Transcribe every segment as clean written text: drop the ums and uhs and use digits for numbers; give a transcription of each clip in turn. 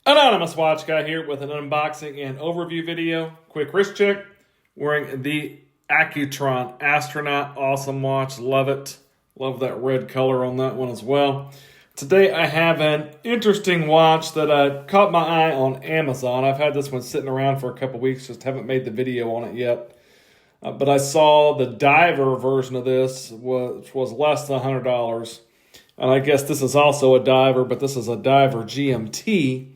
Anonymous Watch Guy here with an unboxing and overview video. Quick wrist check. Wearing the Accutron Astronaut. Awesome watch. Love it. Love that red color on that one as well. Today I have an interesting watch that caught my eye on Amazon. I've had this one sitting around for a couple weeks. Just haven't made the video on it yet. But I saw the diver version of this was less than $100. And I guess this is also a diver, but this is a diver GMT.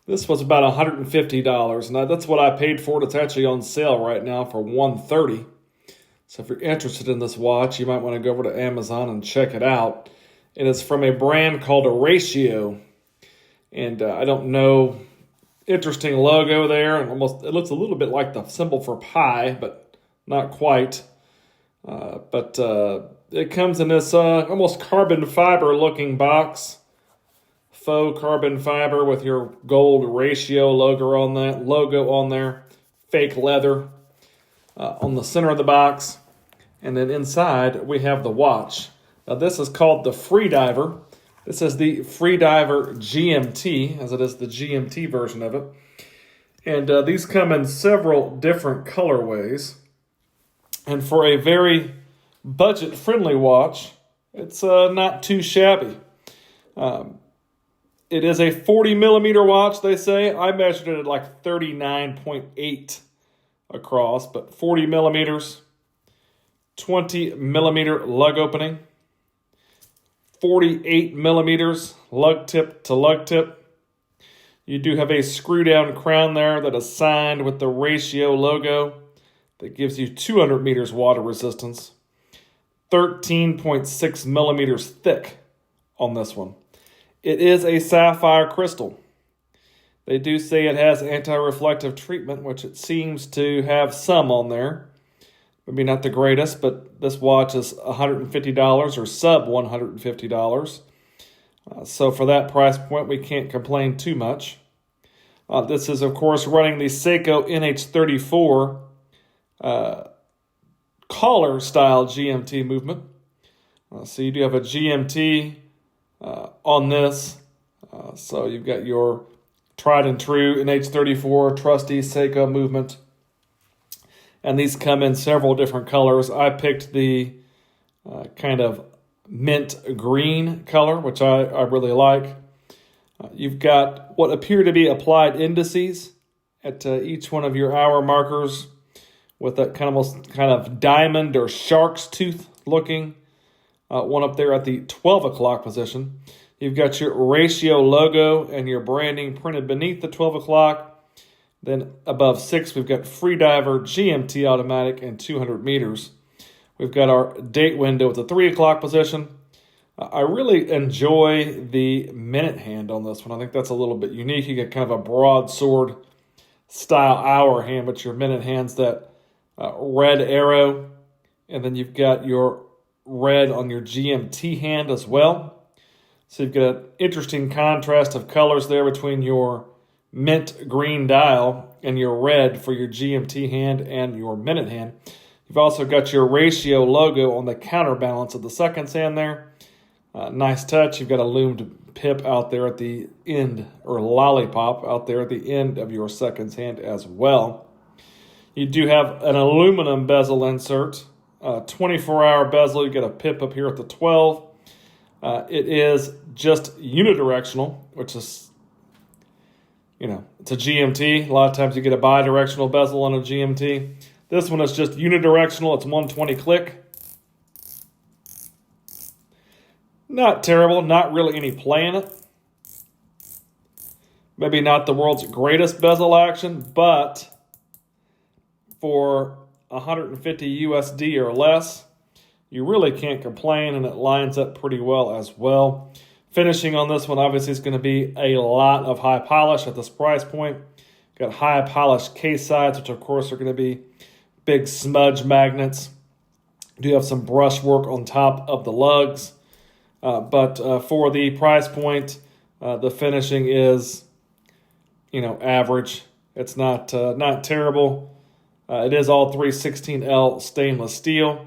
This was about $150. Now that's what I paid for it. It's actually on sale right now for $130. So if you're interested in this watch, you might want to go over to Amazon and check it out. And it's from a brand called Ratio. And I don't know, interesting logo there. And it looks a little bit like the symbol for pi, but not quite. It comes in this almost carbon fiber looking box. Faux carbon fiber with your gold Ratio logo on there. Fake leather on the center of the box. And then inside we have the watch. Now this is called the Freediver. This is the Freediver GMT, as it is the GMT version of it. And these come in several different colorways. And for a very budget-friendly watch, it's not too shabby. It is a 40 millimeter watch, they say. I measured it at like 39.8 across, but 40 millimeters, 20 millimeter lug opening, 48 millimeters lug tip to lug tip. You do have a screw down crown there that is signed with the Ratio logo that gives you 200 meters water resistance, 13.6 millimeters thick on this one. It is a sapphire crystal. They do say it has anti-reflective treatment, which it seems to have some on there. Maybe not the greatest, but this watch is $150 or sub $150. So for that price point, we can't complain too much. This is, of course, running the Seiko NH34 collar style GMT movement. So you do have a GMT on this. So you've got your tried and true NH34 trusty Seiko movement. And these come in several different colors. I picked the kind of mint green color, which I really like. You've got what appear to be applied indices at each one of your hour markers with that kind of diamond or shark's tooth looking one up there at the 12 o'clock position. You've got your Ratio logo and your branding printed beneath the 12 o'clock. Then above 6, we've got Freediver GMT automatic and 200 meters. We've got our date window at the 3 o'clock position. I really enjoy the minute hand on this one. I think that's a little bit unique. You get kind of a broadsword style hour hand, but your minute hand's that red arrow. And then you've got your red on your GMT hand as well. So you've got an interesting contrast of colors there between your mint green dial and your red for your GMT hand and your minute hand. You've also got your Ratio logo on the counterbalance of the seconds hand there. Nice touch. You've got a lumed pip out there at the end, or lollipop out there at the end of your seconds hand as well. You do have an aluminum bezel insert. 24-hour bezel. You get a pip up here at the 12. It is just unidirectional, which is, it's a GMT. A lot of times you get a bidirectional bezel on a GMT. This one is just unidirectional. It's 120 click. Not terrible. Not really any play in it. Maybe not the world's greatest bezel action, but for 150 USD or less, you really can't complain, and it lines up pretty well as well. Finishing on this one obviously is going to be a lot of high polish at this price point. Got high polished case sides, which of course are going to be big smudge magnets. Do have some brush work on top of the lugs, but for the price point, the finishing is, average. It's not terrible. It is all 316L stainless steel.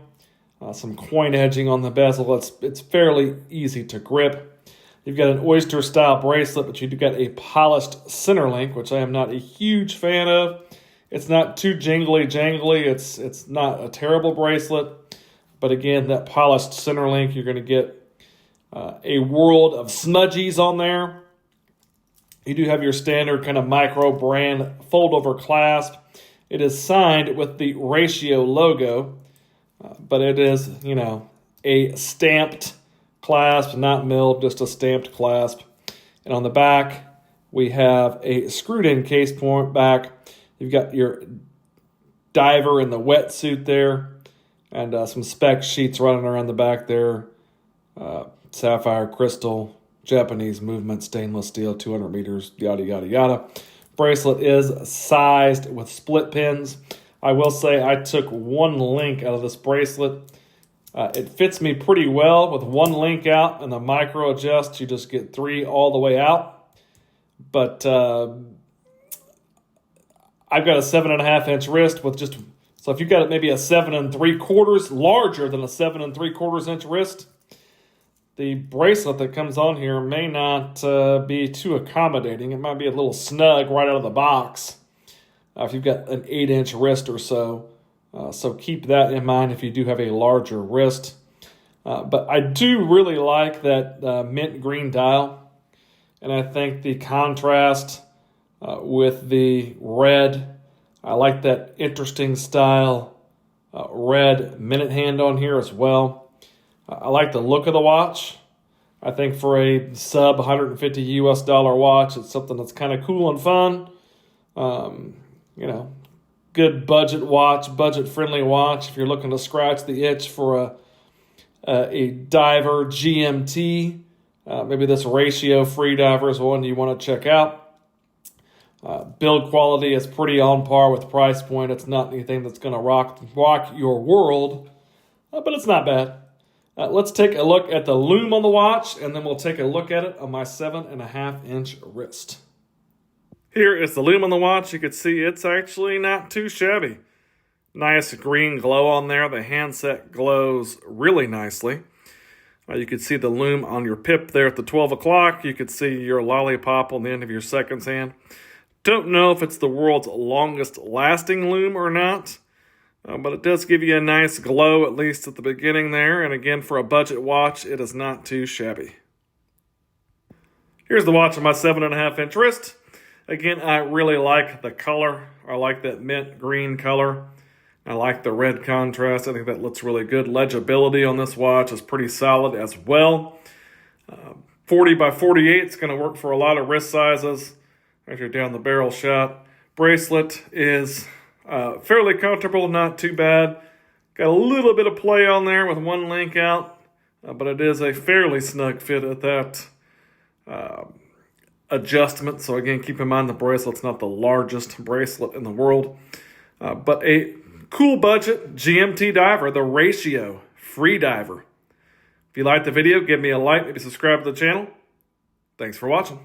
Some coin edging on the bezel. It's fairly easy to grip. You've got an oyster style bracelet, but you've got a polished center link, which I am not a huge fan of. It's not too jangly. It's not a terrible bracelet. But again, that polished center link, you're going to get a world of smudgies on there. You do have your standard kind of micro brand fold over clasp. It is signed with the Ratio logo, but it is, a stamped clasp, not milled, just a stamped clasp. And on the back, we have a screwed in case point back. You've got your diver in the wetsuit there, and some spec sheets running around the back there. Sapphire, crystal, Japanese movement, stainless steel, 200 meters, yada, yada, yada. Bracelet is sized with split pins. I will say I took one link out of this bracelet. It fits me pretty well with one link out, and the micro adjust, you just get 3 all the way out. But I've got a 7.5 inch wrist with just, so if you've got maybe a 7 3/4, larger than a 7 3/4 inch wrist, the bracelet that comes on here may not be too accommodating. It might be a little snug right out of the box if you've got an 8 inch wrist or so. So keep that in mind if you do have a larger wrist. But I do really like that mint green dial. And I think the contrast with the red, I like that interesting style red minute hand on here as well. I like the look of the watch. I think for a sub $150 US watch, it's something that's kind of cool and fun. Good budget watch, budget-friendly watch. If you're looking to scratch the itch for a diver GMT, maybe this Ratio Freediver is one you want to check out. Build quality is pretty on par with price point. It's not anything that's going to rock your world, but it's not bad. Let's take a look at the Lume on the watch, and then we'll take a look at it on my 7.5 inch wrist. Here is the Lume on the watch. You can see it's actually not too shabby. Nice green glow on there. The handset glows really nicely. You can see the Lume on your pip there at the 12 o'clock. You can see your lollipop on the end of your seconds hand. Don't know if it's the world's longest lasting Lume or not. But it does give you a nice glow, at least at the beginning there. And again, for a budget watch, it is not too shabby. Here's the watch on my 7.5 inch wrist. Again, I really like the color. I like that mint green color. I like the red contrast. I think that looks really good. Legibility on this watch is pretty solid as well. 40 by 48 is going to work for a lot of wrist sizes. As you're down the barrel shot. Bracelet is fairly comfortable, not too bad. Got a little bit of play on there with one link out, but it is a fairly snug fit at that adjustment. So again, keep in mind the bracelet's not the largest bracelet in the world, but a cool budget GMT diver, the Ratio Freediver. If you liked the video, give me a like, maybe subscribe to the channel. Thanks for watching.